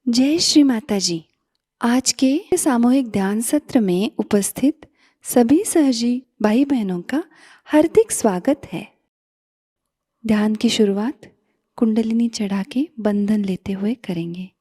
जय श्री माता जी। आज के सामूहिक ध्यान सत्र में उपस्थित सभी सहजी भाई बहनों का हार्दिक स्वागत है। ध्यान की शुरुआत कुंडलिनी चढ़ा के बंधन लेते हुए करेंगे।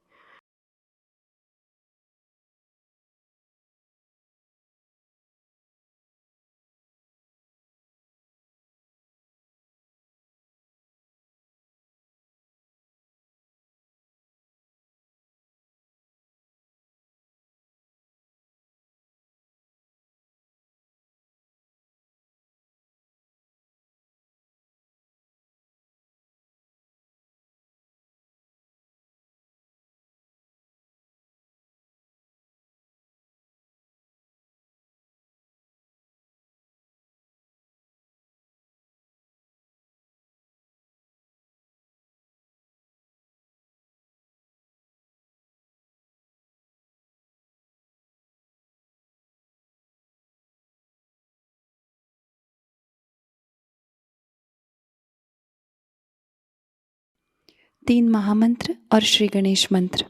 तीन महामंत्र और श्री गणेश मंत्र।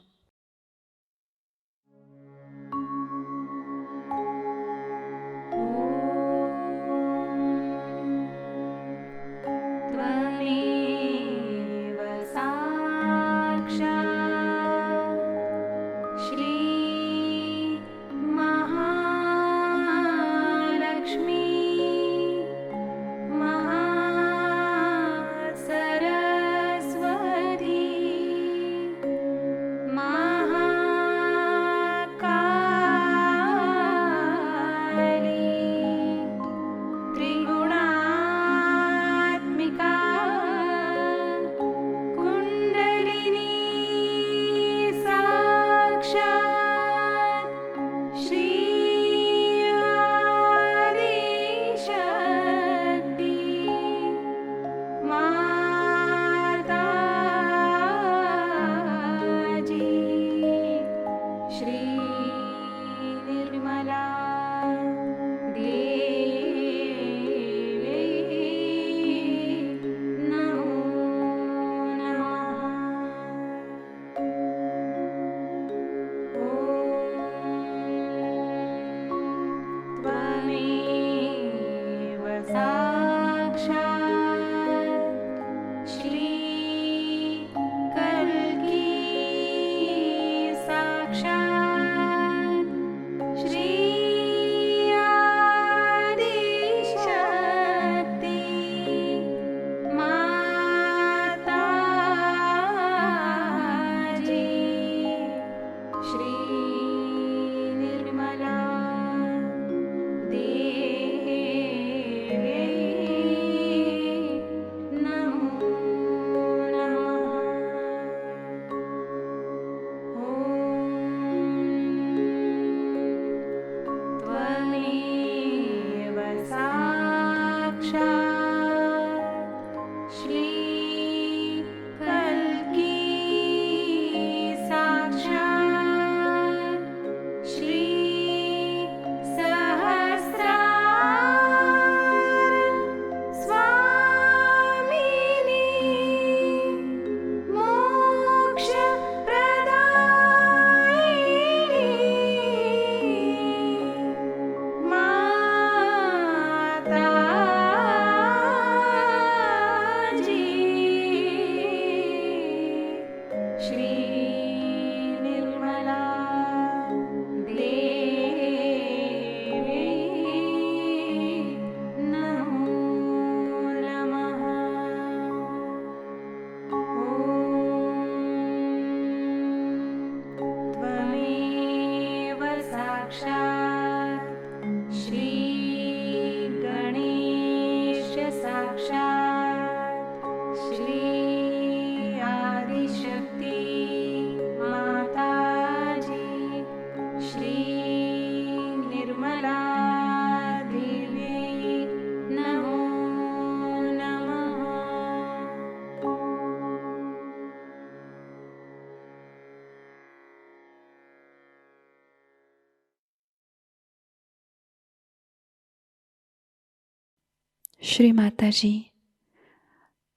श्री माता जी,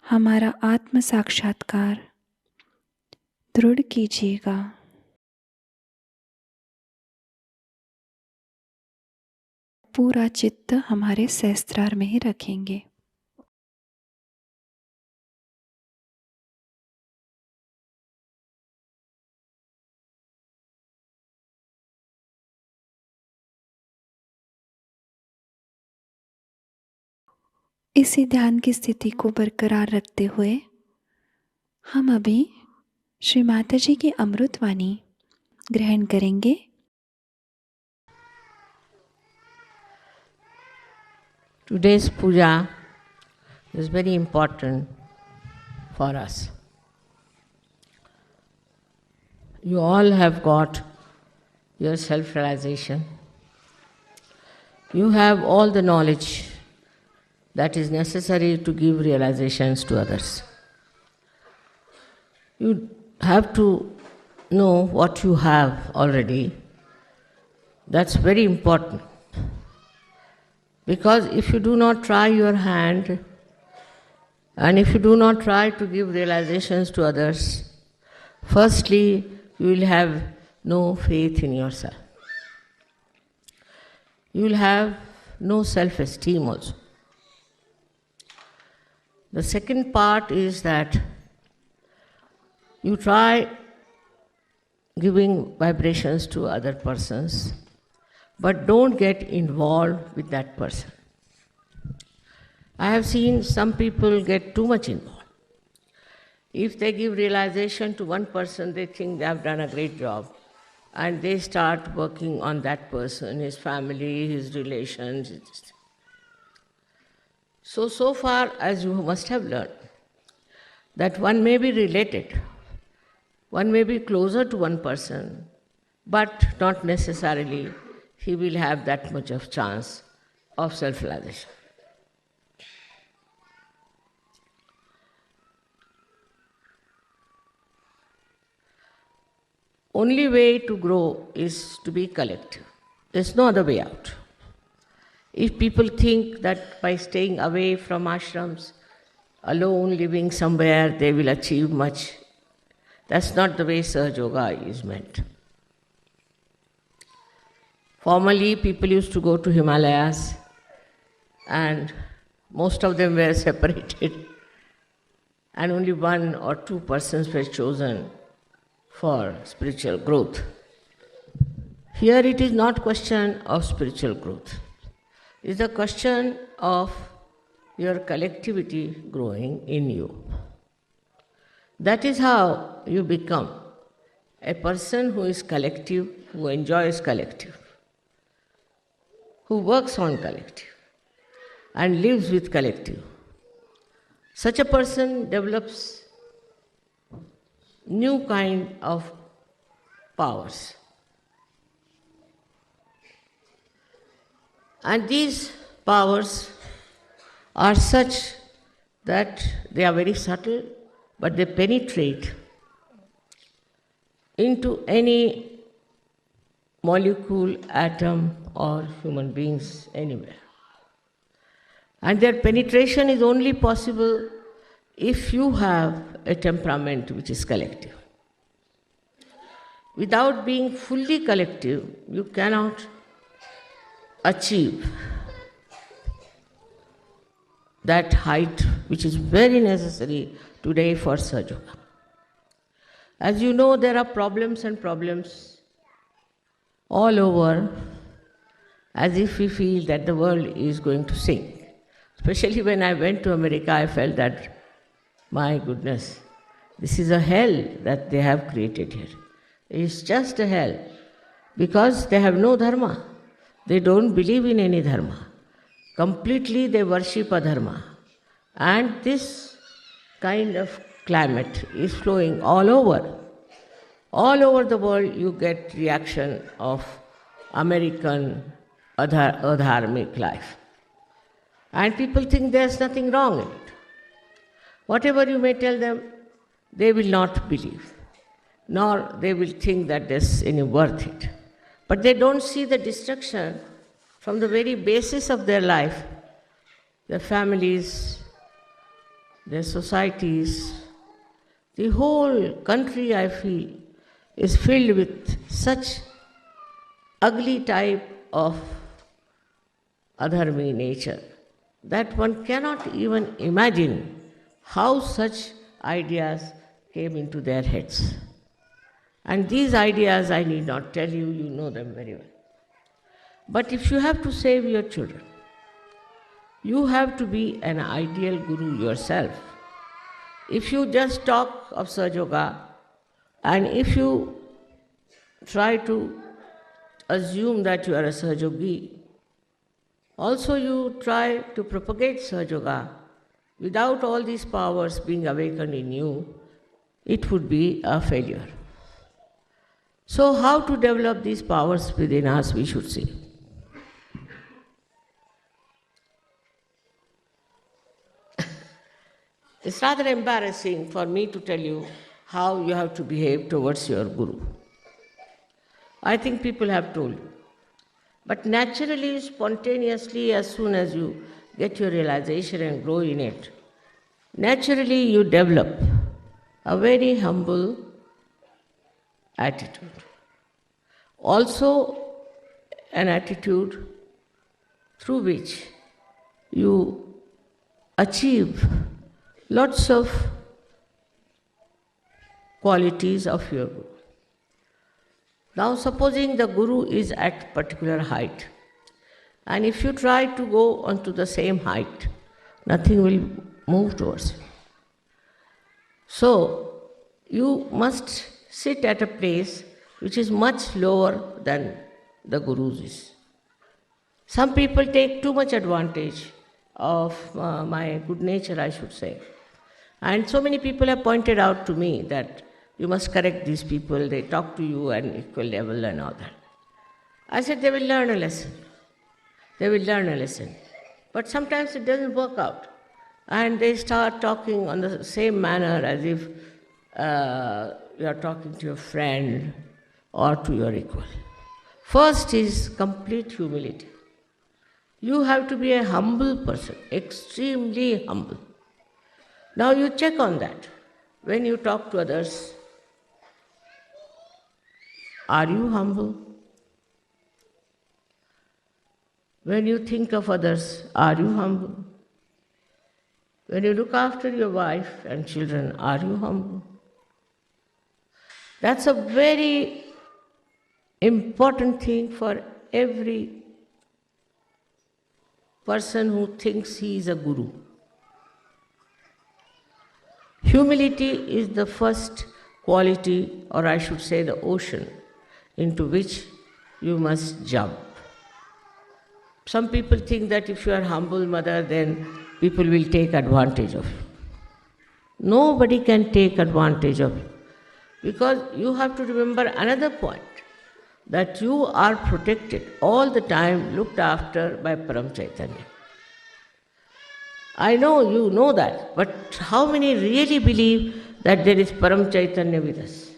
हमारा आत्म साक्षात्कार दृढ़ कीजिएगा। पूरा चित्त हमारे सहस्त्रार में ही रखेंगे। इसी ध्यान की स्थिति को बरकरार रखते हुए हम अभी श्री माता जी की अमृतवाणी ग्रहण करेंगे। Today's puja is very important for us. You all have got your self-realization. You have all the knowledge that is necessary to give realizations to others. You have to know what you have already. That's very important. Because if you do not try your hand, and if you do not try to give realizations to others, firstly, you will have no faith in yourself. You will have no self-esteem also. The second part is that you try giving vibrations to other persons, but don't get involved with that person. I have seen some people get too much involved. If they give realization to one person, they think they have done a great job, and they start working on that person, his family, his relations. So far as you must have learned, that one may be related, one may be closer to one person, but not necessarily he will have that much of chance of self-realization. Only way to grow is to be collective. There's no other way out. If people think that by staying away from ashrams, alone living somewhere, they will achieve much, that's not the way Sahaja Yoga is meant. Formerly, people used to go to Himalayas, and most of them were separated, and only 1 or 2 persons were chosen for spiritual growth. Here it is not question of spiritual growth. It is a question of your collectivity growing in you. That is how you become a person who is collective, who enjoys collective, who works on collective and lives with collective. Such a person develops new kind of powers. And these powers are such that they are very subtle, but they penetrate into any molecule, atom, or human beings anywhere. And their penetration is only possible if you have a temperament which is collective. Without being fully collective, you cannot achieve that height which is very necessary today for Sahaja Yoga. As you know, there are problems and problems all over, as if we feel that the world is going to sink. Especially when I went to America, I felt that, my goodness, this is a hell that they have created here. It's just a hell because they have no dharma. They don't believe in any dharma. Completely they worship adharma. And this kind of climate is flowing all over. All over the world you get reaction of American adharmic life. And people think there's nothing wrong in it. Whatever you may tell them, they will not believe, nor they will think that there's any worth it. But they don't see the destruction from the very basis of their life, their families, their societies, the whole country, I feel, is filled with such ugly type of adharmi nature that one cannot even imagine how such ideas came into their heads. And these ideas, I need not tell you, you know them very well. But if you have to save your children, you have to be an ideal guru yourself. If you just talk of Sahaja Yoga, and if you try to assume that you are a Sahaja Yogi, also you try to propagate Sahaja Yoga without all these powers being awakened in you, it would be a failure. So how to develop these powers within us, we should see. It's rather embarrassing for me to tell you how you have to behave towards your guru. I think people have told you. But naturally, spontaneously, as soon as you get your realization and grow in it, naturally you develop a very humble attitude. Also, an attitude through which you achieve lots of qualities of your guru. Now, supposing the guru is at particular height, and if you try to go onto the same height, nothing will move towards you. So, you must sit at a place which is much lower than the guru's is. Some people take too much advantage of my good nature, I should say. And so many people have pointed out to me that you must correct these people, they talk to you at equal level and all that. I said they will learn a lesson. They will learn a lesson. But sometimes it doesn't work out. And they start talking on the same manner as if you are talking to your friend or to your equal. First is complete humility. You have to be a humble person, extremely humble. Now you check on that. When you talk to others, are you humble? When you think of others, are you humble? When you look after your wife and children, are you humble? That's a very important thing for every person who thinks he is a guru. Humility is the first quality, or I should say the ocean, into which you must jump. Some people think that if you are humble mother, then people will take advantage of you. Nobody can take advantage of you. Because you have to remember another point, that you are protected all the time, looked after by Param Chaitanya. I know you know that, but how many really believe that there is Param Chaitanya with us?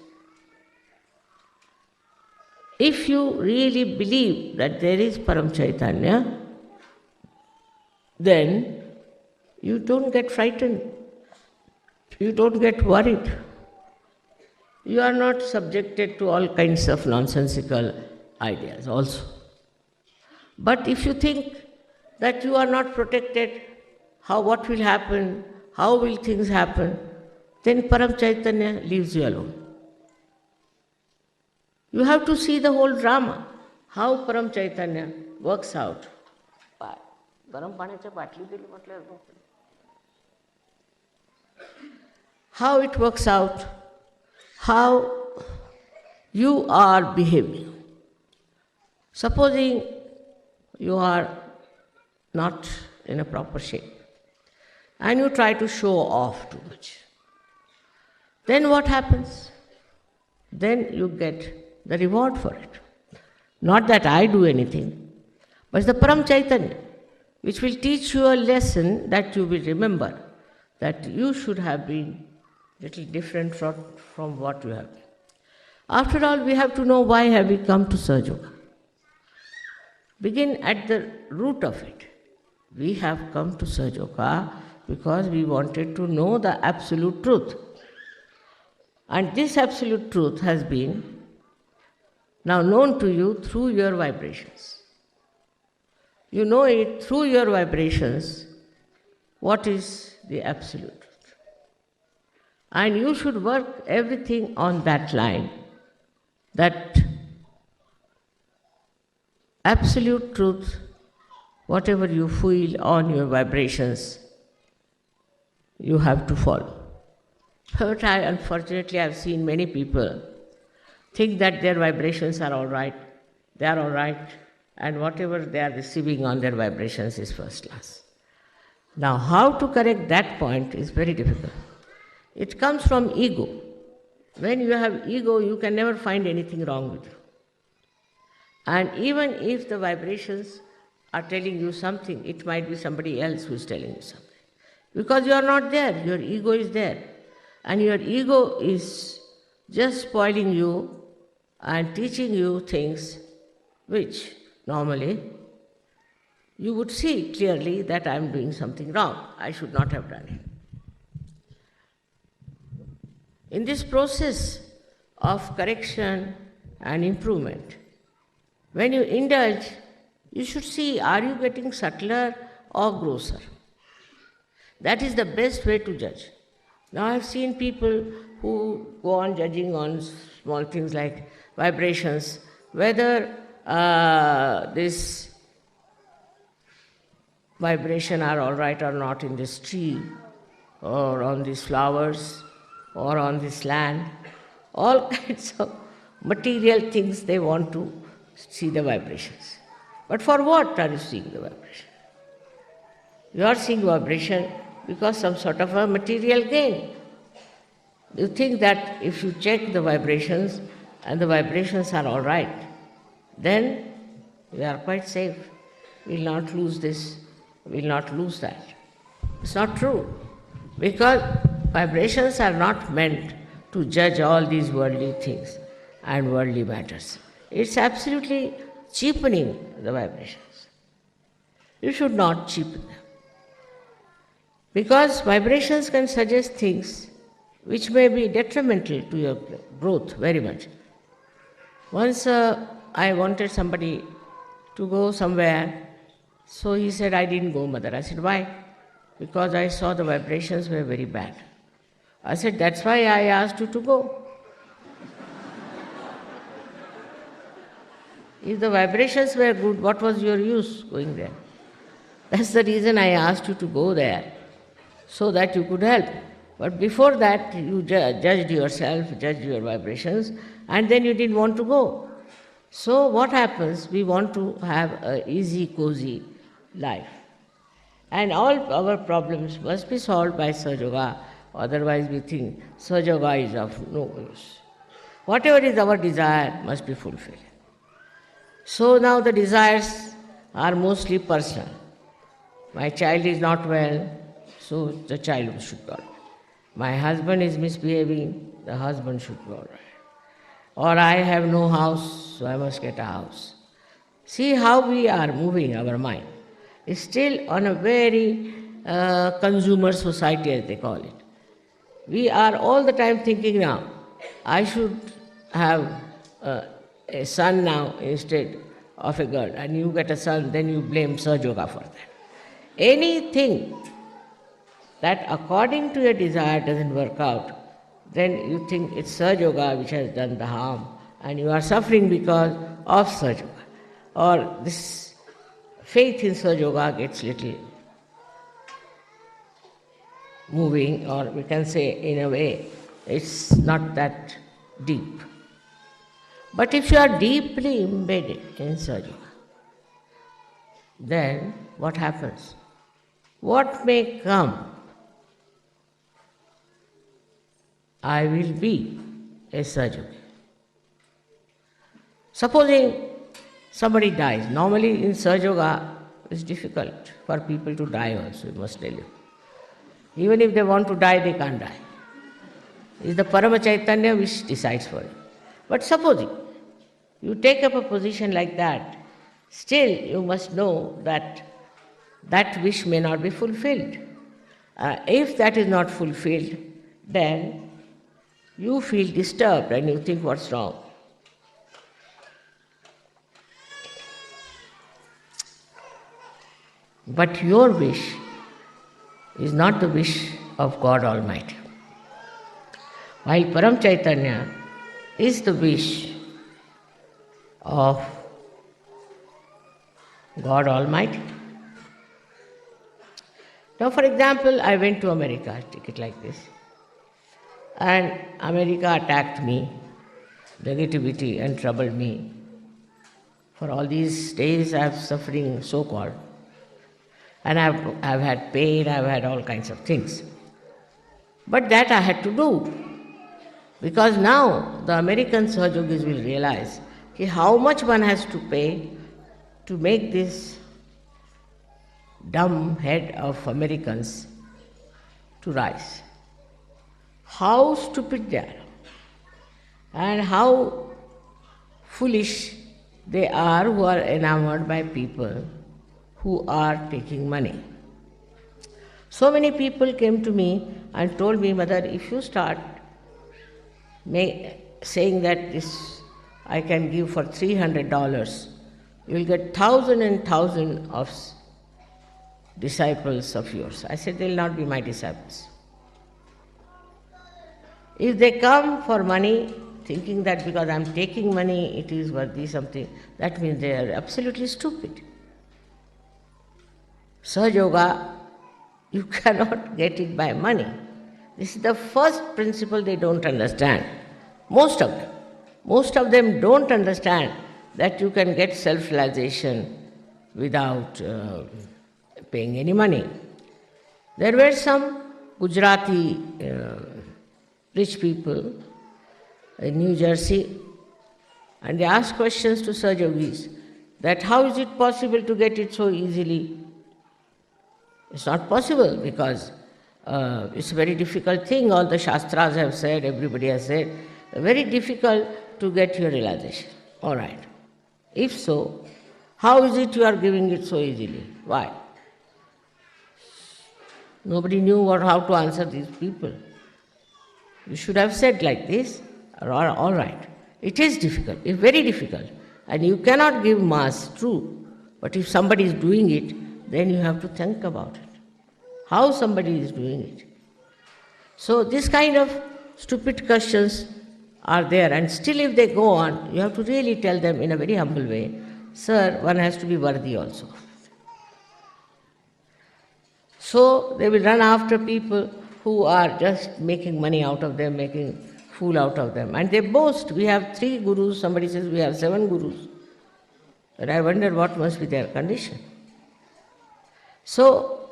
If you really believe that there is Param Chaitanya, then you don't get frightened, you don't get worried. You are not subjected to all kinds of nonsensical ideas also. But if you think that you are not protected, what will happen, how will things happen, then Param Chaitanya leaves you alone. You have to see the whole drama, how Param Chaitanya works out. How it works out, how you are behaving. Supposing you are not in a proper shape and you try to show off too much, then what happens? Then you get the reward for it. Not that I do anything, but it's the Param Chaitanya, which will teach you a lesson that you will remember, that you should have been little different from what you have been. After all, we have to know why have we come to Sahaja Yoga. Begin at the root of it. We have come to Sahaja Yoga because we wanted to know the absolute truth. And this absolute truth has been now known to you through your vibrations. You know it through your vibrations, what is the absolute truth. And you should work everything on that line, that absolute truth, whatever you feel on your vibrations, you have to follow. But unfortunately, I've seen many people think that their vibrations are all right, they are all right, and whatever they are receiving on their vibrations is first class. Now, how to correct that point is very difficult. It comes from ego. When you have ego, you can never find anything wrong with you. And even if the vibrations are telling you something, it might be somebody else who is telling you something. Because you are not there, your ego is there. And your ego is just spoiling you and teaching you things which normally you would see clearly that I am doing something wrong. I should not have done it. In this process of correction and improvement, when you indulge, you should see, are you getting subtler or grosser? That is the best way to judge. Now I have seen people who go on judging on small things like vibrations, whether this vibration are all right or not in this tree, or on these flowers, or on this land. All kinds of material things they want to see the vibrations. But for what are you seeing the vibration? You are seeing vibration because some sort of a material gain. You think that if you check the vibrations and the vibrations are all right, then we are quite safe. We will not lose this, we will not lose that. It's not true, because vibrations are not meant to judge all these worldly things and worldly matters. It's absolutely cheapening the vibrations. You should not cheapen them. Because vibrations can suggest things which may be detrimental to your growth very much. Once I wanted somebody to go somewhere, so he said, I didn't go, mother. I said, why? Because I saw the vibrations were very bad. I said, that's why I asked you to go. If the vibrations were good, what was your use going there? That's the reason I asked you to go there, so that you could help. But before that, you judged yourself, judged your vibrations, and then you didn't want to go. So what happens? We want to have an easy, cozy life. And all our problems must be solved by Sahaja Yoga, otherwise we think Sahaja Yoga is of no use. Whatever is our desire must be fulfilled. So now the desires are mostly personal. My child is not well, so the child should go. My husband is misbehaving, the husband should go. Or I have no house, so I must get a house. See how we are moving our mind. It's still on a very consumer society, as they call it. We are all the time thinking now, I should have a son now instead of a girl, and you get a son, then you blame Sahaja Yoga for that. Anything that according to your desire doesn't work out, then you think it's Sahaja Yoga which has done the harm, and you are suffering because of Sahaja Yoga. Or this faith in Sahaja Yoga gets little moving, or we can say in a way, it's not that deep. But if you are deeply embedded in Sahaja Yoga, then what happens? What may come, I will be a Sahaja Yogi. Supposing somebody dies. Normally in Sahaja Yoga, it's difficult for people to die also, I must tell you. Even if they want to die, they can't die. It's the Parama Chaitanya which decides for you. But supposing you take up a position like that, still you must know that that wish may not be fulfilled. If that is not fulfilled, then you feel disturbed and you think, what's wrong? But your wish is not the wish of God Almighty. While Param Chaitanya is the wish of God Almighty. Now, for example, I went to America, take it like this, and America attacked me, negativity, and troubled me. For all these days I have suffering, so-called. And I've had pain, I've had all kinds of things. But that I had to do. Because now the American Sahajogis will realize how much one has to pay to make this dumb head of Americans to rise. How stupid they are and how foolish they are who are enamored by people who are taking money. So many people came to me and told me, Mother, if you start saying that this I can give for $300, you will get 1,000 and 1,000 of disciples of yours. I said, they will not be my disciples. If they come for money, thinking that because I am taking money, it is worthy something, that means they are absolutely stupid. Sahaja Yoga, you cannot get it by money. This is the first principle they don't understand. Most of them don't understand that you can get self-realization without paying any money. There were some Gujarati rich people in New Jersey, and they asked questions to Sahaja Yogis that how is it possible to get it so easily? It's not possible because it's a very difficult thing. All the Shastras have said, everybody has said, very difficult to get your realization. All right. If so, how is it you are giving it so easily? Why? Nobody knew how to answer these people. You should have said like this, all right. It is difficult, it's very difficult. And you cannot give mass, true. But if somebody is doing it, then you have to think about it. How somebody is doing it. So this kind of stupid questions are there, and still if they go on, you have to really tell them in a very humble way, sir, one has to be worthy also. So they will run after people who are just making money out of them, making fool out of them. And they boast, we have 3 gurus, somebody says we have 7 gurus. But I wonder what must be their condition. So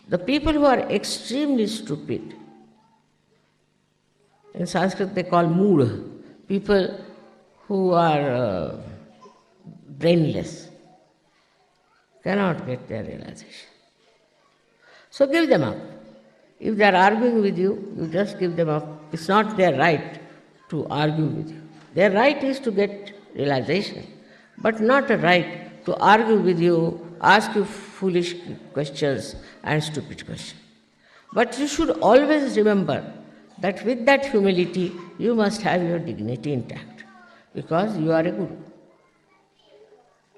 the people who are extremely stupid, in Sanskrit they call mood, people who are brainless, cannot get their realization. So give them up. If they are arguing with you, you just give them up. It's not their right to argue with you. Their right is to get realization, but not a right to argue with you, ask you foolish questions and stupid questions. But you should always remember that with that humility, you must have your dignity intact, because you are a guru.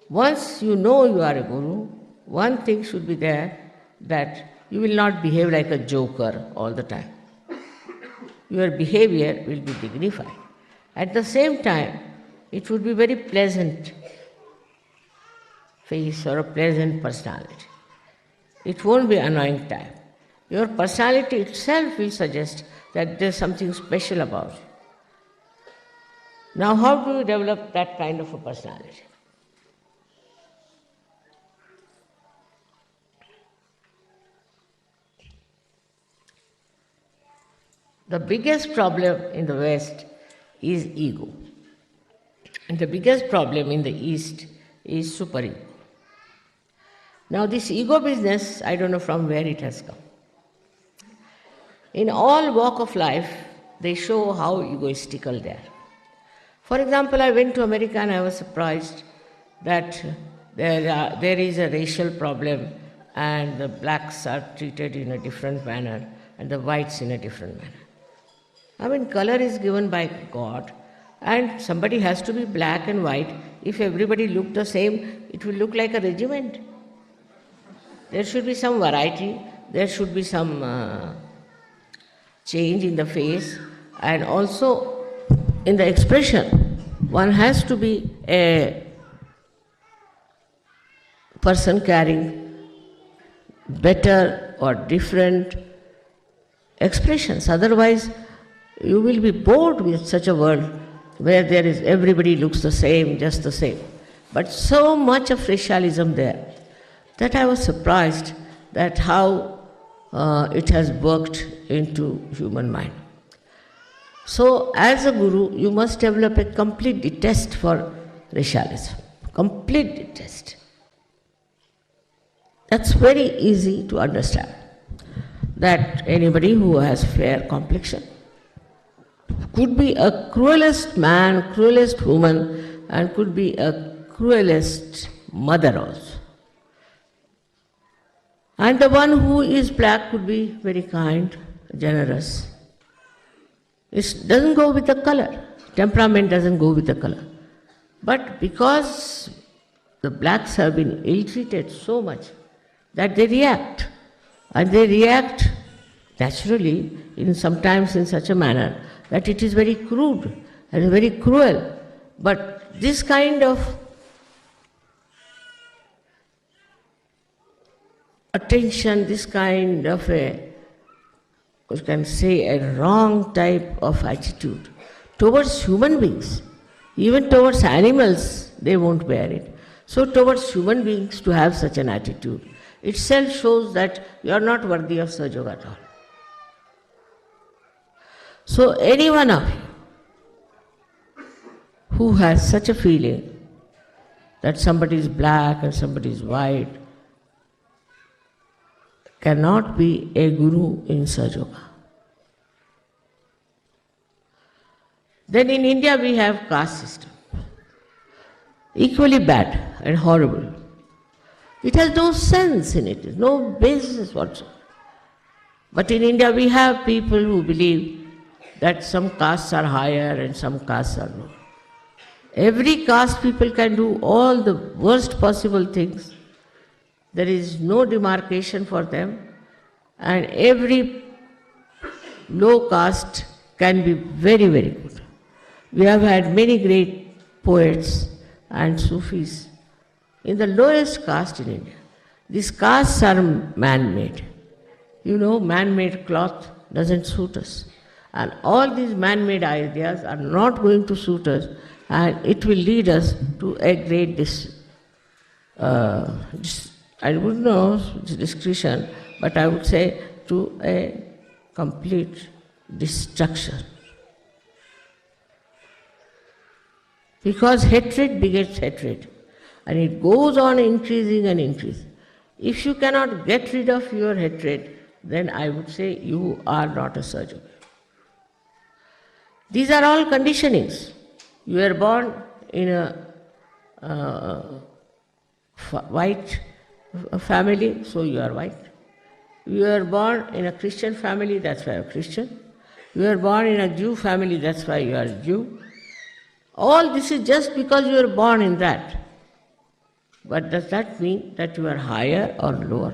Once you know you are a guru, one thing should be there, that you will not behave like a joker all the time. Your behavior will be dignified. At the same time, it would be very pleasant face or a pleasant personality. It won't be annoying type. Your personality itself will suggest that there's something special about you. Now, how do you develop that kind of a personality? The biggest problem in the West is ego. And the biggest problem in the East is superego. Now this ego business, I don't know from where it has come. In all walk of life, they show how egoistical they are. For example, I went to America and I was surprised that there is a racial problem and the blacks are treated in a different manner and the whites in a different manner. I mean, color is given by God, and somebody has to be black and white. If everybody looked the same, it will look like a regiment. There should be some variety, there should be some change in the face, and also in the expression. One has to be a person carrying better or different expressions. Otherwise, you will be bored with such a world where there is everybody looks the same, just the same. But so much of racialism there that I was surprised that how it has worked into human mind. So, as a guru, you must develop a complete detest for racialism. Complete detest. That's very easy to understand. That anybody who has fair complexion could be a cruelest man, cruelest woman, and could be a cruelest mother also. And the one who is black could be very kind, generous. It doesn't go with the color. Temperament doesn't go with the color. But because the blacks have been ill-treated so much that they react, and they react naturally sometimes in such a manner that it is very crude and very cruel. But this kind of attention, this kind of you can say a wrong type of attitude towards human beings, even towards animals, they won't bear it. So towards human beings to have such an attitude itself shows that you are not worthy of Sahaja Yoga at all. So any one of you who has such a feeling that somebody is black and somebody is white cannot be a guru in Sahaja Yoga. Then in India we have caste system, equally bad and horrible. It has no sense in it, no basis whatsoever. But in India we have people who believe that some castes are higher and some castes are lower. Every caste people can do all the worst possible things. There is no demarcation for them, and every low caste can be very, very good. We have had many great poets and Sufis in the lowest caste in India. These castes are man-made. You know, man-made cloth doesn't suit us. And all these man-made ideas are not going to suit us, and it will lead us to a great I wouldn't know discretion, but I would say to a complete destruction. Because hatred begets hatred, and it goes on increasing and increasing. If you cannot get rid of your hatred, then I would say you are not a Sahaja Yogi. These are all conditionings. You are born in a white family, so you are white. You are born in a Christian family, that's why you are Christian. You are born in a Jew family, that's why you are a Jew. All this is just because you are born in that. But does that mean that you are higher or lower?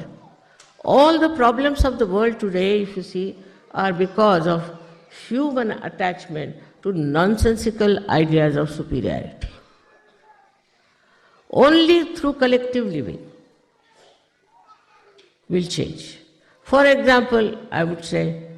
All the problems of the world today, if you see, are because of human attachment to nonsensical ideas of superiority. Only through collective living will change. For example, I would say,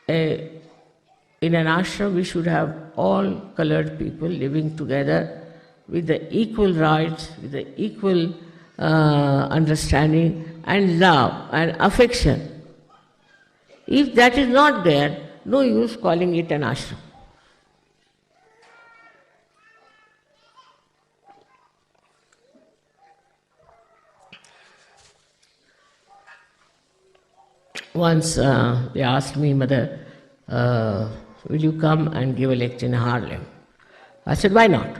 in an ashram we should have all colored people living together with the equal rights, with the equal understanding and love and affection. If that is not there, no use calling it an ashram. Once they asked me, Mother, will you come and give a lecture in Harlem? I said, why not?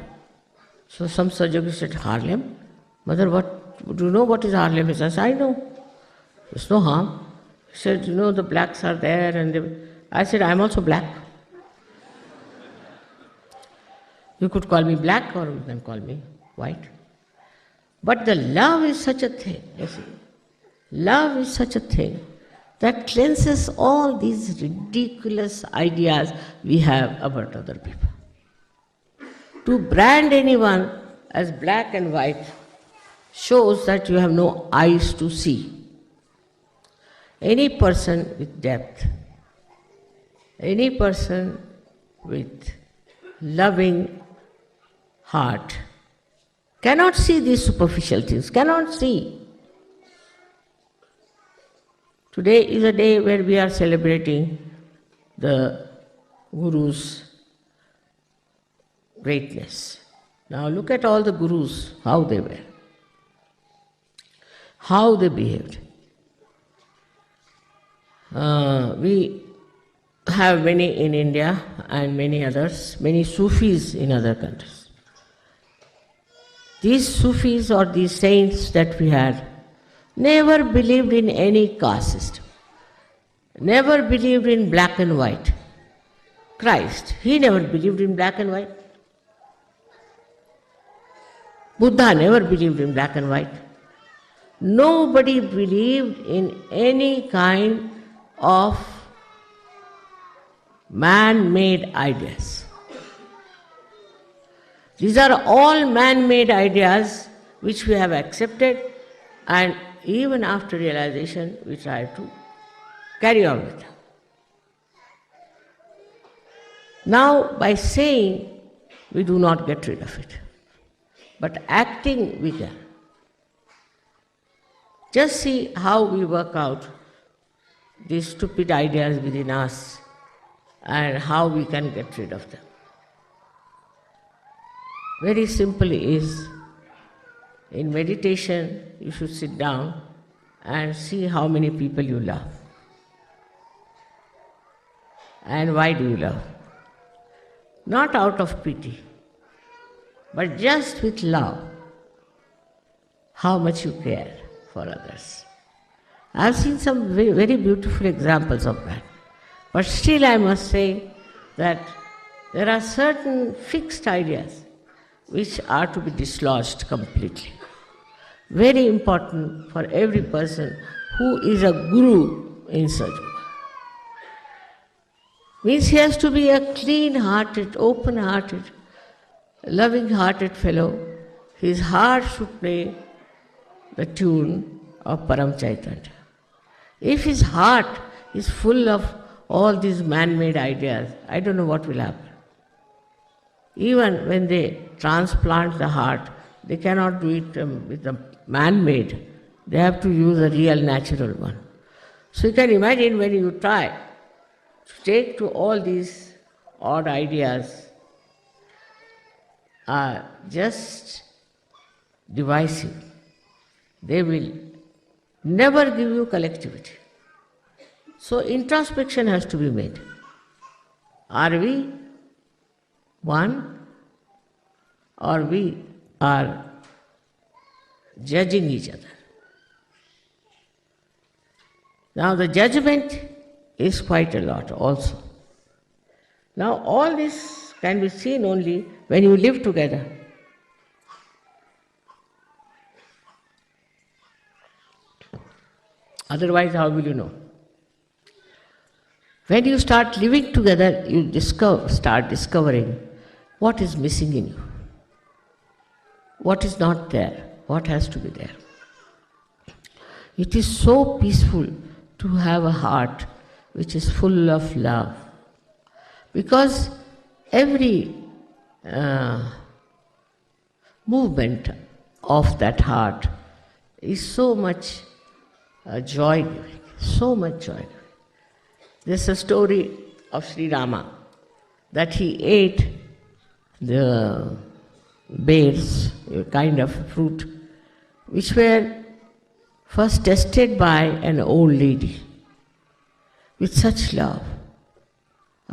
So some Sahaja Yogi said, Harlem? Mother, what do you know what is our limits? I said, I know. There's no harm. He said, you know, the blacks are there. I said, I'm also black. You could call me black or you can call me white. But the love is such a thing, you see. Love is such a thing that cleanses all these ridiculous ideas we have about other people. To brand anyone as black and white shows that you have no eyes to see. Any person with depth, any person with loving heart cannot see these superficial things, cannot see. Today is a day where we are celebrating the Guru's greatness. Now look at all the Gurus, how they were, how they behaved. We have many in India and many others, many Sufis in other countries. These Sufis or these saints that we had never believed in any caste system, never believed in black and white. Christ, he never believed in black and white. Buddha never believed in black and white. Nobody believed in any kind of man-made ideas. These are all man-made ideas which we have accepted, and even after realization we try to carry on with them. Now, by saying, we do not get rid of it, but acting we can. Just see how we work out these stupid ideas within us and how we can get rid of them. Very simply is, in meditation you should sit down and see how many people you love. And why do you love? Not out of pity, but just with love, how much you care for others. I have seen some very, very beautiful examples of that. But still I must say that there are certain fixed ideas which are to be dislodged completely. Very important for every person who is a guru in Sadhguru. Means he has to be a clean-hearted, open-hearted, loving-hearted fellow. His heart should play the tune of Param Chaitanya. If his heart is full of all these man-made ideas, I don't know what will happen. Even when they transplant the heart, they cannot do it with the man-made. They have to use a real natural one. So you can imagine when you try to take to all these odd ideas are just divisive. They will never give you collectivity. So introspection has to be made. Are we one, or we are judging each other? Now the judgment is quite a lot also. Now all this can be seen only when you live together. Otherwise, how will you know? When you start living together, you start discovering what is missing in you, what is not there, what has to be there. It is so peaceful to have a heart which is full of love, because every movement of that heart is so much joy-giving, so much joy-giving. There's a story of Sri Rama that he ate the bears, a kind of fruit, which were first tested by an old lady with such love.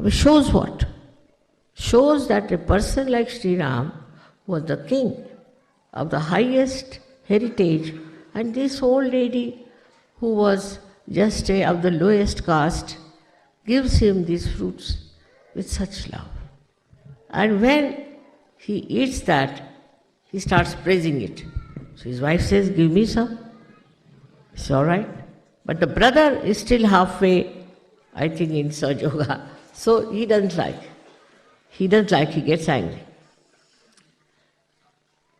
It shows what? Shows that a person like Sri Ram was the king of the highest heritage. And this old lady, who was just of the lowest caste, gives him these fruits with such love. And when he eats that, he starts praising it. So his wife says, "Give me some." It's all right. But the brother is still halfway, I think, in Sahaja Yoga. So he doesn't like. He gets angry.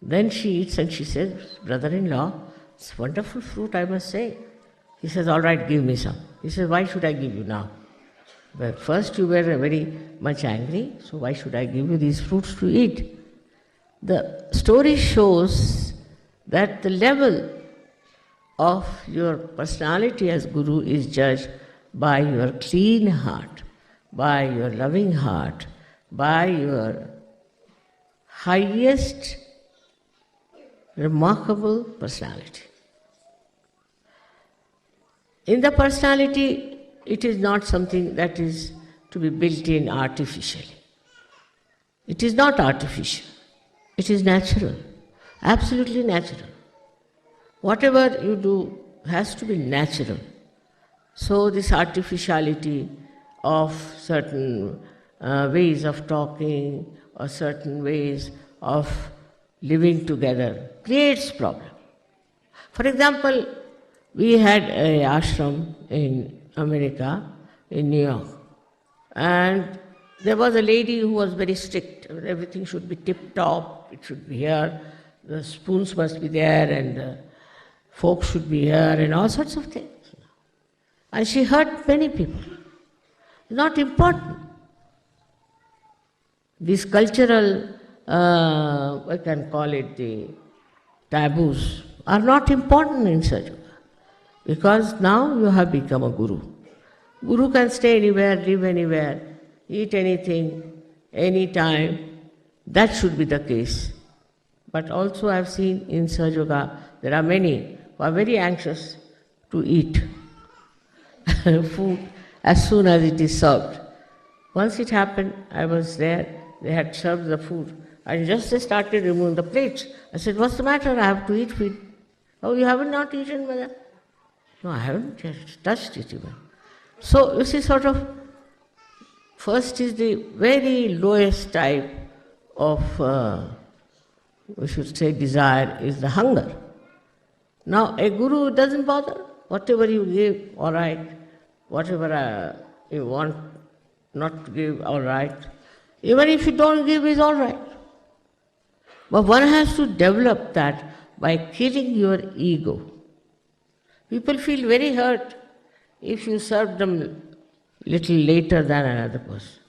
Then she eats and she says, "Brother-in-law, it's wonderful fruit, I must say." He says, "All right, give me some." He says, "Why should I give you now? Well, first you were very much angry, so why should I give you these fruits to eat?" The story shows that the level of your personality as Guru is judged by your clean heart, by your loving heart, by your highest remarkable personality. In the personality, it is not something that is to be built in artificially. It is not artificial. It is natural, absolutely natural. Whatever you do has to be natural. So this artificiality of certain ways of talking or certain ways of living together creates problem. For example, we had an ashram in America, in New York, and there was a lady who was very strict. Everything should be tip-top, it should be here, the spoons must be there, and the forks should be here, and all sorts of things. And she hurt many people. Not important. These cultural, I can call it the taboos, are not important in Sahaja Yoga, because now you have become a guru. Guru can stay anywhere, live anywhere, eat anything, anytime. That should be the case. But also I have seen in Sahaja Yoga, there are many who are very anxious to eat food as soon as it is served. Once it happened, I was there, they had served the food, and just they started removing the plates. I said, "What's the matter? I have to eat food." "Oh, you haven't not eaten, mother?" "No, I haven't just touched it even." So you see, sort of, first is the very lowest type of, we should say, desire is the hunger. Now, a guru doesn't bother. Whatever you give, all right. Whatever you want not to give, all right. Even if you don't give, is all right. But one has to develop that by killing your ego. People feel very hurt if you serve them little later than another person.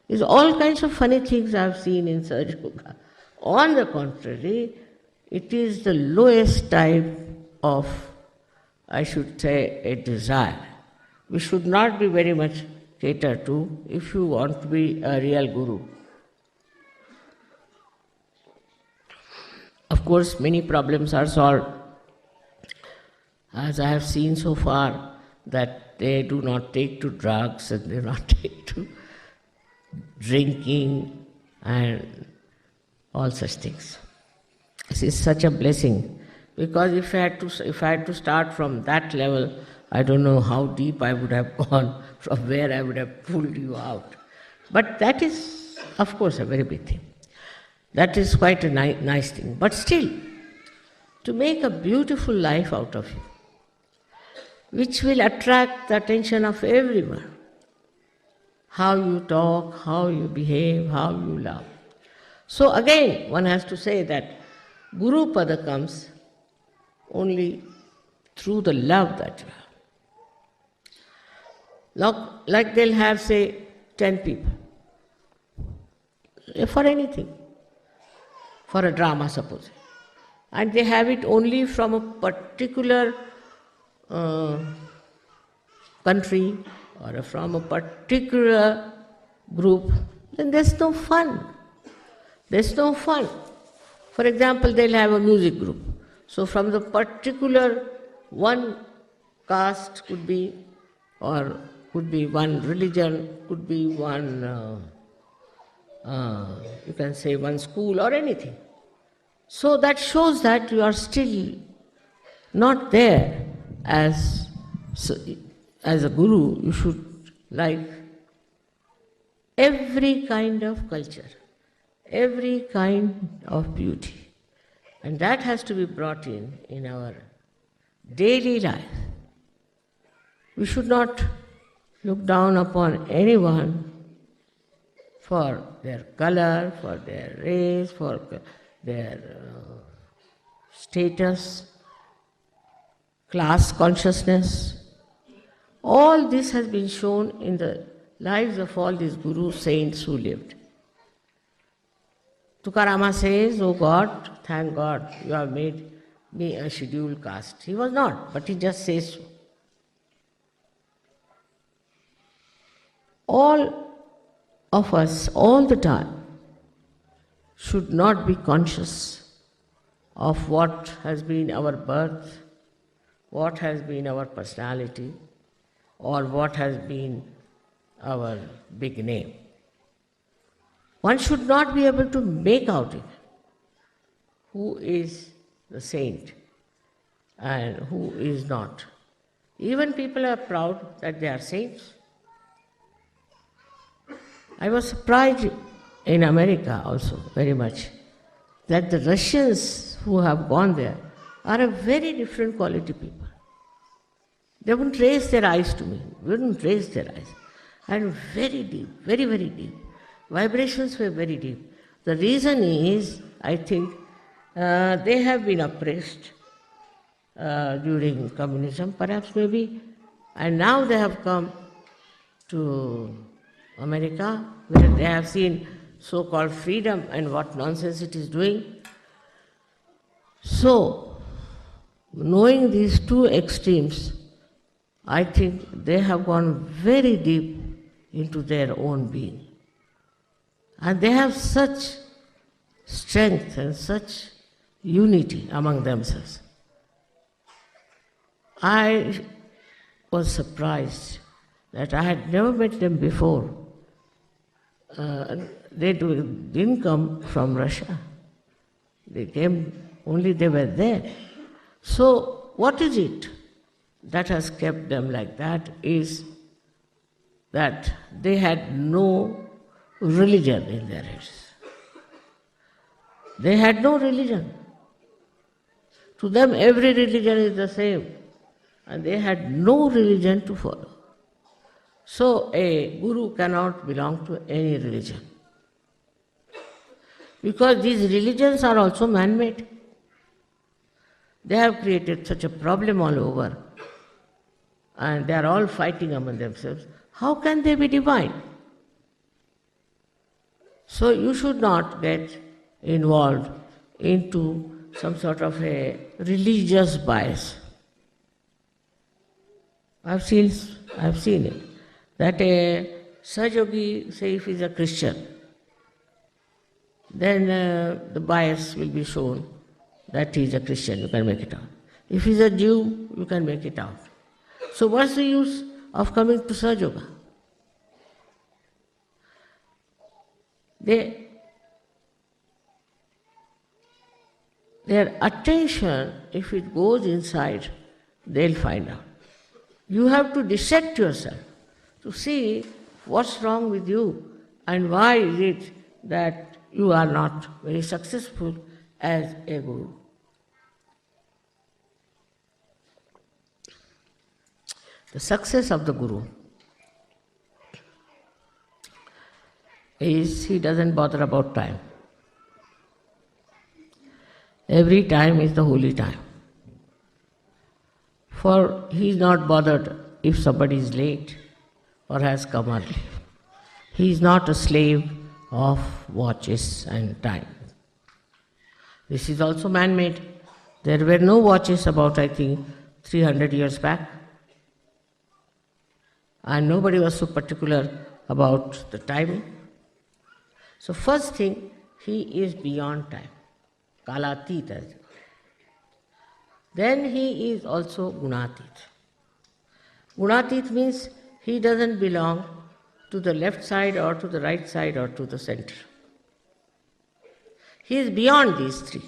There's all kinds of funny things I've seen in Sahaja Yoga. On the contrary, it is the lowest type of, I should say, a desire. We should not be very much catered to if you want to be a real guru. Of course, many problems are solved. As I have seen so far, that they do not take to drugs and they do not take to drinking and all such things. This is such a blessing, because if I had to start from that level, I don't know how deep I would have gone, from where I would have pulled you out. But that is, of course, a very big thing. That is quite a nice thing. But still, to make a beautiful life out of you, which will attract the attention of everyone, how you talk, how you behave, how you love. So again, one has to say that Guru Pada comes only through the love that you have. Like they'll have, say, 10 people, for anything, for a drama, suppose, and they have it only from a particular country or from a particular group, then there's no fun. There's no fun. For example, they'll have a music group. So from the particular one caste could be, or could be one religion, could be one, you can say one school or anything. So that shows that you are still not there as a guru. You should like every kind of culture, every kind of beauty. And that has to be brought in our daily life. We should not look down upon anyone for their color, for their race, for their status, class consciousness. All this has been shown in the lives of all these guru saints who lived. Tukarama says, "Oh God, thank God, you have made me a scheduled caste." He was not, but he just says so. All of us, all the time, should not be conscious of what has been our birth, what has been our personality, or what has been our big name. One should not be able to make out it. Who is the saint and who is not? Even people are proud that they are saints. I was surprised in America also very much that the Russians who have gone there are a very different quality people. They wouldn't raise their eyes to me, wouldn't raise their eyes. And very deep, very, very deep. Vibrations were very deep. The reason is, I think, they have been oppressed during communism, perhaps maybe, and now they have come to America, where they have seen so-called freedom and what nonsense it is doing. So, knowing these two extremes, I think they have gone very deep into their own being. And they have such strength and such unity among themselves. I was surprised that I had never met them before. They didn't come from Russia. They came, only they were there. So what is it that has kept them like that is that they had no religion in their heads. They had no religion. To them every religion is the same, and they had no religion to follow. So a guru cannot belong to any religion, because these religions are also man-made. They have created such a problem all over, and they are all fighting among themselves. How can they be divine? So you should not get involved into some sort of a religious bias. I've seen it. That a Sahajogi, say if he's a Christian, then the bias will be shown that he is a Christian, you can make it out. If he's a Jew, you can make it out. So what's the use of coming to Sahaja? Their attention, if it goes inside, they'll find out. You have to dissect yourself to see what's wrong with you and why is it that you are not very successful as a guru. The success of the guru is he doesn't bother about time. Every time is the holy time. For he is not bothered if somebody is late or has come early. He is not a slave of watches and time. This is also man-made. There were no watches about, I think, 300 years back. And nobody was so particular about the timing. So first thing, he is beyond time. Kalatita. Then he is also Gunatit. Gunatit means he doesn't belong to the left side or to the right side or to the center. He is beyond these three.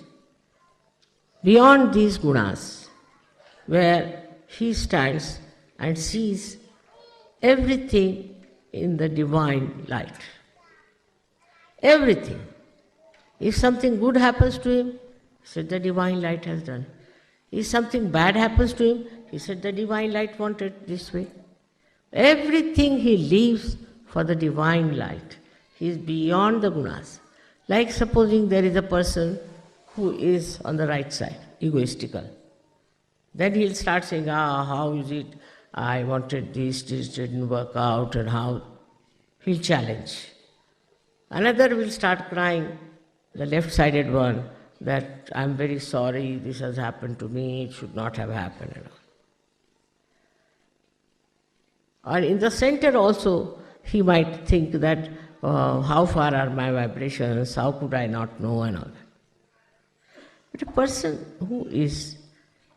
beyond these gunas, where he stands and sees everything in the divine light. Everything. If something good happens to him, he said the divine light has done. If something bad happens to him, he said the divine light wanted this way. Everything he leaves for the divine light. He is beyond the gunas. Like supposing there is a person who is on the right side, egoistical. Then he'll start saying, how is it? I wanted this didn't work out, and how. He'll challenge. Another will start crying, the left-sided one, that I'm very sorry, this has happened to me, it should not have happened. Or in the center also, he might think that, how far are my vibrations, how could I not know, and all that. But a person who is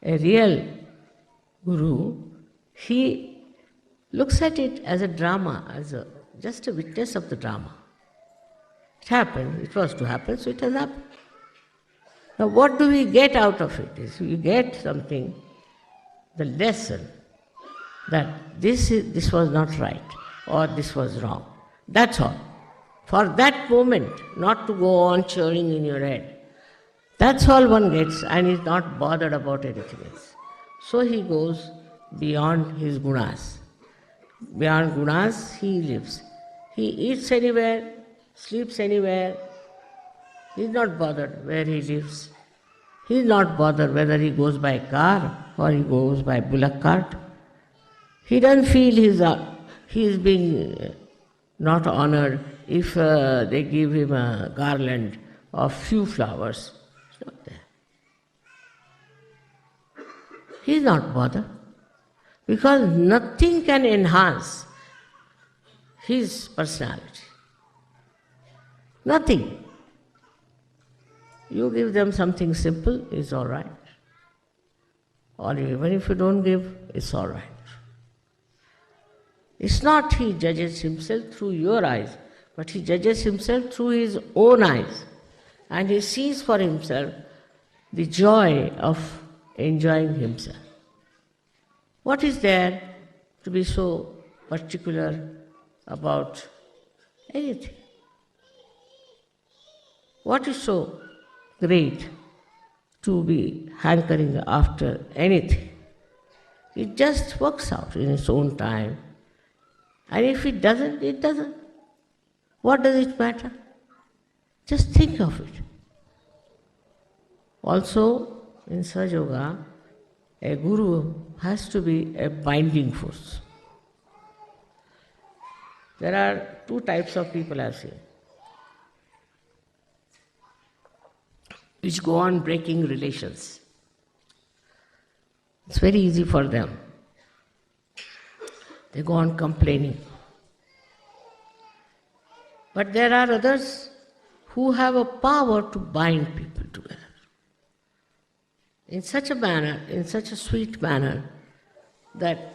a real guru, he looks at it as a drama, as just a witness of the drama. It happened, it was to happen, so it has happened. Now what do we get out of it? Is we get something, the lesson, that this was not right, or this was wrong. That's all. For that moment, not to go on churning in your head. That's all one gets, and is not bothered about anything else. So he goes beyond his gunas. Beyond gunas, he lives. He eats anywhere, sleeps anywhere. He is not bothered where he lives. He is not bothered whether he goes by car or he goes by bullock cart. He doesn't feel he is being not honored if they give him a garland of few flowers. It's not there. He is not bothered because nothing can enhance his personality. Nothing. You give them something simple, it's all right. Or even if you don't give, it's all right. It's not he judges himself through your eyes, but he judges himself through his own eyes. And he sees for himself the joy of enjoying himself. What is there to be so particular about anything? What is so great to be hankering after anything? It just works out in its own time. And if it doesn't, it doesn't. What does it matter? Just think of it. Also, in Sahaja Yoga, a guru has to be a binding force. There are two types of people I've seen, which go on breaking relations. It's very easy for them. They go on complaining. But there are others who have a power to bind people together in such a manner, in such a sweet manner, that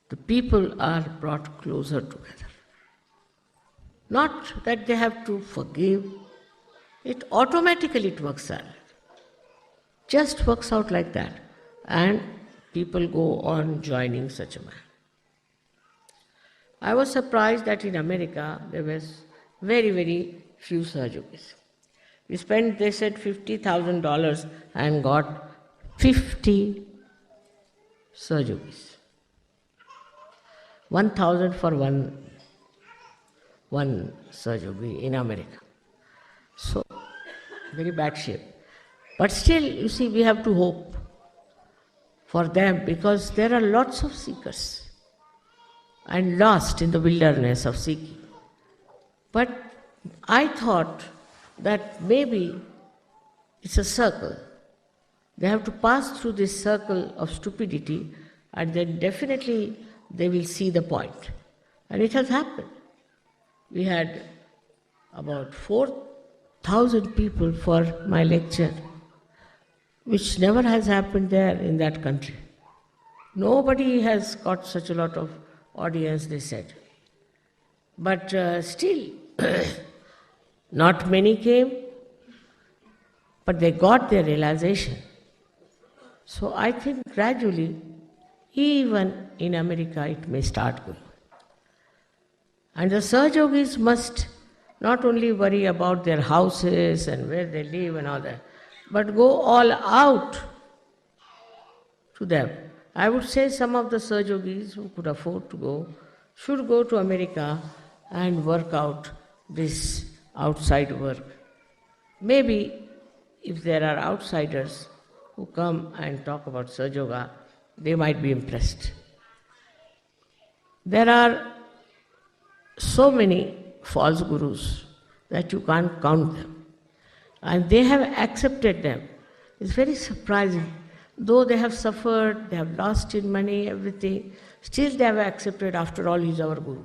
the people are brought closer together. Not that they have to forgive, it automatically works out. Just works out like that. And people go on joining such a man. I was surprised that in America there was very, very few Sahaja Yogis. We spent, they said, $50,000 and got 50 Sahaja Yogis. 1,000 for one Sahaja Yogi in America. So, very bad shape. But still, you see, we have to hope for them because there are lots of seekers and lost in the wilderness of seeking. But I thought that maybe it's a circle. They have to pass through this circle of stupidity and then definitely they will see the point. And it has happened. We had about 4,000 people for my lecture, which never has happened there in that country. Nobody has got such a lot of audience, they said. But still, not many came. but they got their realization. So I think gradually, even in America, it may start going. And the Sahaja Yogis must not only worry about their houses and where they live and all that, but go all out to them. I would say some of the Sahaja Yogis who could afford to go should go to America and work out this outside work. Maybe if there are outsiders who come and talk about Sahaja Yoga, they might be impressed. There are so many false gurus that you can't count them. And they have accepted them. It's very surprising. Though they have suffered, they have lost in money, everything, still they have accepted, after all, he's our guru.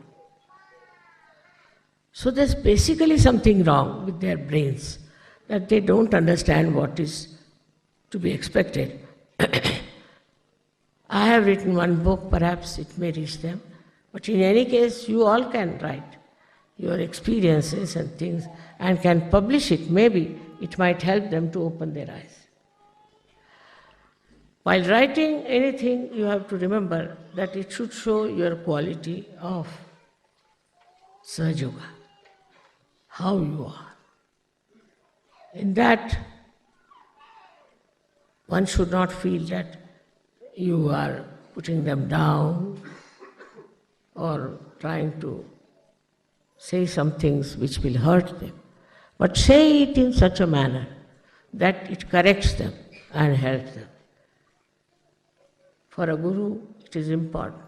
So there's basically something wrong with their brains, that they don't understand what is to be expected. I have written one book, perhaps it may reach them. But in any case, you all can write your experiences and things and can publish it. Maybe it might help them to open their eyes. While writing anything, you have to remember that it should show your quality of Sahaja Yoga, how you are. In that, one should not feel that you are putting them down or trying to say some things which will hurt them. But say it in such a manner that it corrects them and helps them. For a guru, it is important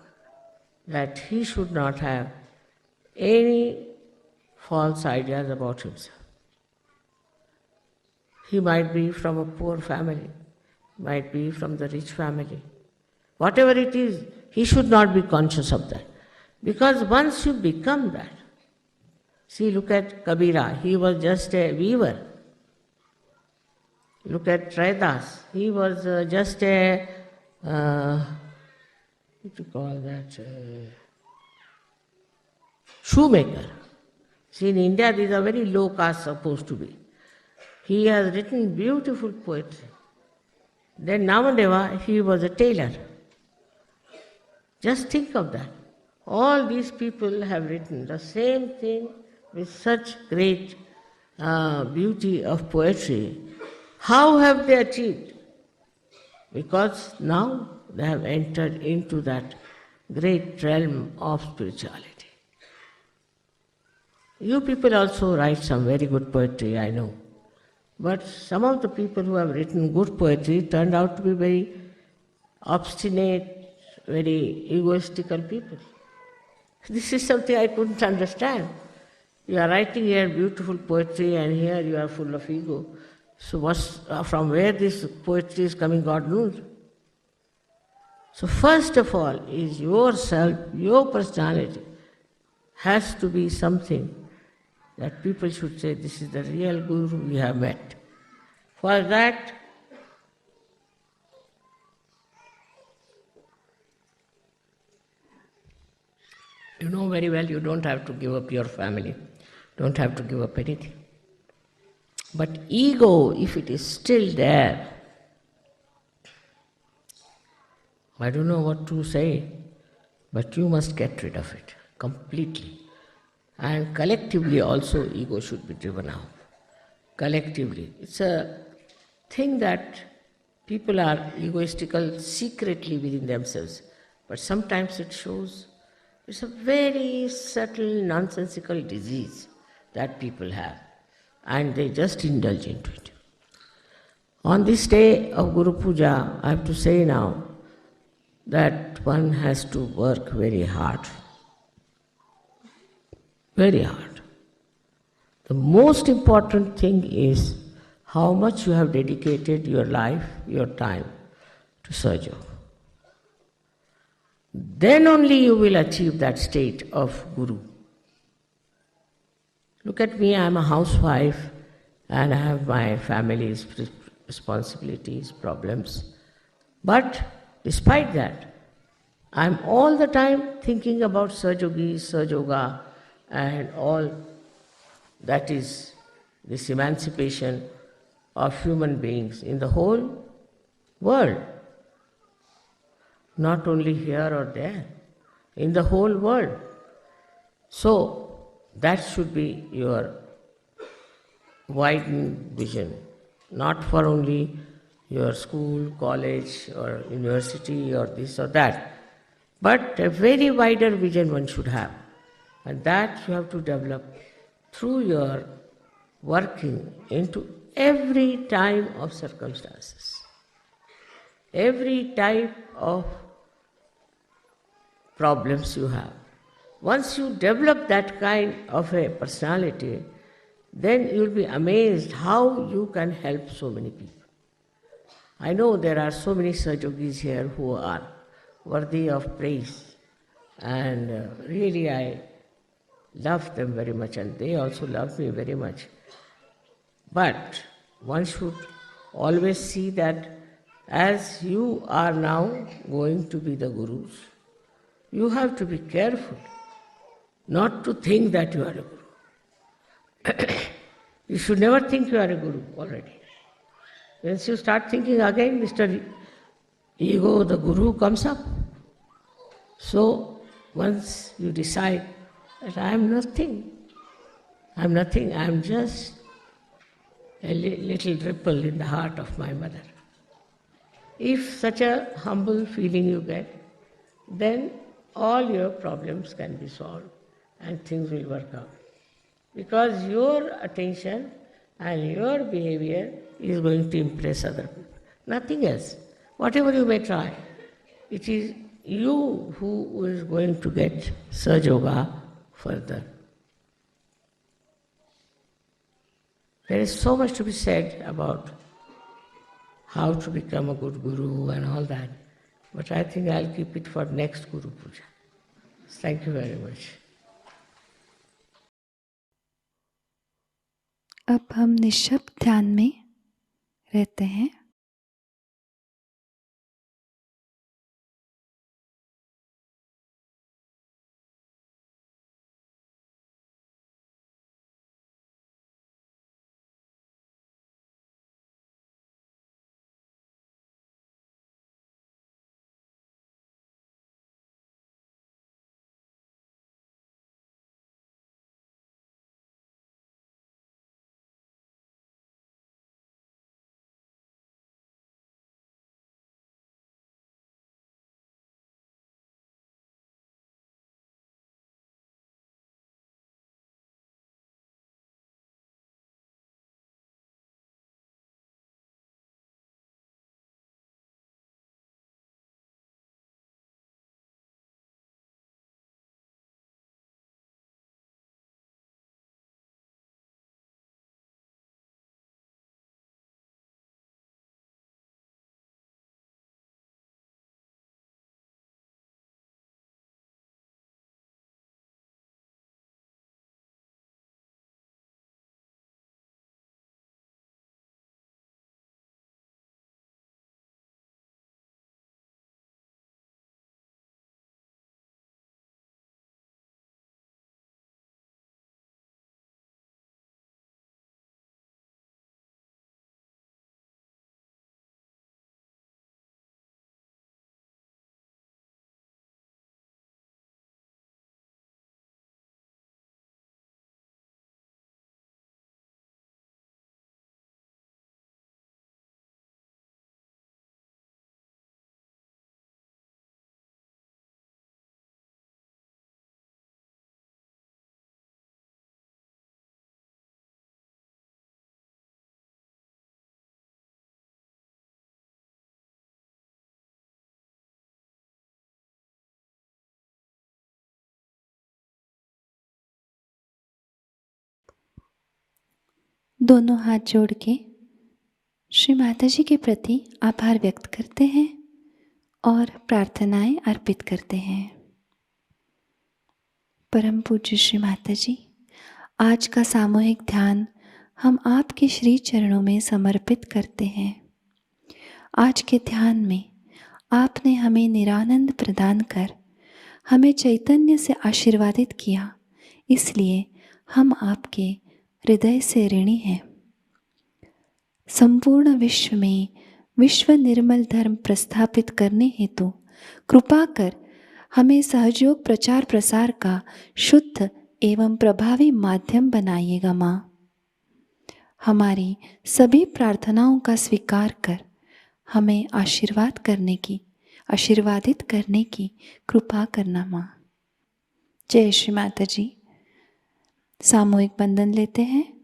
that he should not have any false ideas about himself. He might be from a poor family, might be from the rich family. Whatever it is, he should not be conscious of that. Because once you become that, see, look at Kabira, he was just a weaver. Look at Raidas, he was just a, what do you call that, shoemaker. See, in India, these are very low caste supposed to be. He has written beautiful poetry. Then Namadeva, he was a tailor. Just think of that. All these people have written the same thing with such great beauty of poetry. How have they achieved? Because now they have entered into that great realm of spirituality. You people also write some very good poetry, I know. But some of the people who have written good poetry turned out to be very obstinate, very egoistical people. This is something I couldn't understand. You are writing here beautiful poetry and here you are full of ego. So from where this poetry is coming, God knows. So first of all is yourself, your personality has to be something that people should say, this is the real guru we have met. For that, you know very well you don't have to give up your family, don't have to give up anything. But ego, if it is still there, I don't know what to say, but you must get rid of it completely. And collectively also ego should be driven out. Collectively. It's a thing that people are egoistical secretly within themselves, but sometimes it shows. It's a very subtle, nonsensical disease that people have, and they just indulge into it. On this day of Guru Puja, I have to say now that one has to work very hard. Very hard. The most important thing is how much you have dedicated your life, your time to Sahaja Yoga. Then only you will achieve that state of Guru. Look at me, I am a housewife and I have my family's responsibilities, problems. But despite that, I am all the time thinking about Sahaja Yogis, Sahaja Yoga, and all that is this emancipation of human beings in the whole world, not only here or there, in the whole world. So that should be your widened vision, not for only your school, college, or university, or this or that, but a very wider vision one should have. And that you have to develop through your working into every time of circumstances, every type of problems you have. Once you develop that kind of a personality, then you'll be amazed how you can help so many people. I know there are so many Sahajogis here who are worthy of praise, and really I love them very much, and they also love me very much. But one should always see that as you are now going to be the gurus, you have to be careful not to think that you are a guru. You should never think you are a guru already. Once you start thinking again, Mr. Ego, the guru, comes up. So once you decide that I am nothing, I am just a little ripple in the heart of my mother. If such a humble feeling you get, then all your problems can be solved and things will work out. Because your attention and your behavior is going to impress other people. Nothing else. Whatever you may try, it is you who is going to get Sahaja Yoga further. There is so much to be said about how to become a good guru and all that, but I think I'll keep it for next Guru Puja. Thank you very much. अब हम निःशब्द ध्यान में रहते हैं। दोनों हाथ जोड़ के श्री माता जी के प्रति आभार व्यक्त करते हैं और प्रार्थनाएं अर्पित करते हैं। परम पूज्य श्री माता जी, आज का सामूहिक ध्यान हम आपके श्री चरणों में समर्पित करते हैं। आज के ध्यान में आपने हमें निरानंद प्रदान कर हमें चैतन्य से आशीर्वादित किया, इसलिए हम आपके हृदय से ऋणी हैं। संपूर्ण विश्व में विश्व निर्मल धर्म प्रस्थापित करने हेतु कृपा कर हमें सहयोग प्रचार प्रसार का शुद्ध एवं प्रभावी माध्यम बनाइएगा माँ। हमारी सभी प्रार्थनाओं का स्वीकार कर हमें आशीर्वादित करने की कृपा करना माँ। जय श्री माता जी। सामूहिक बंधन लेते हैं।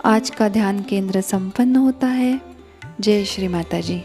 आज का ध्यान केंद्र संपन्न होता है। जय श्री माता जी।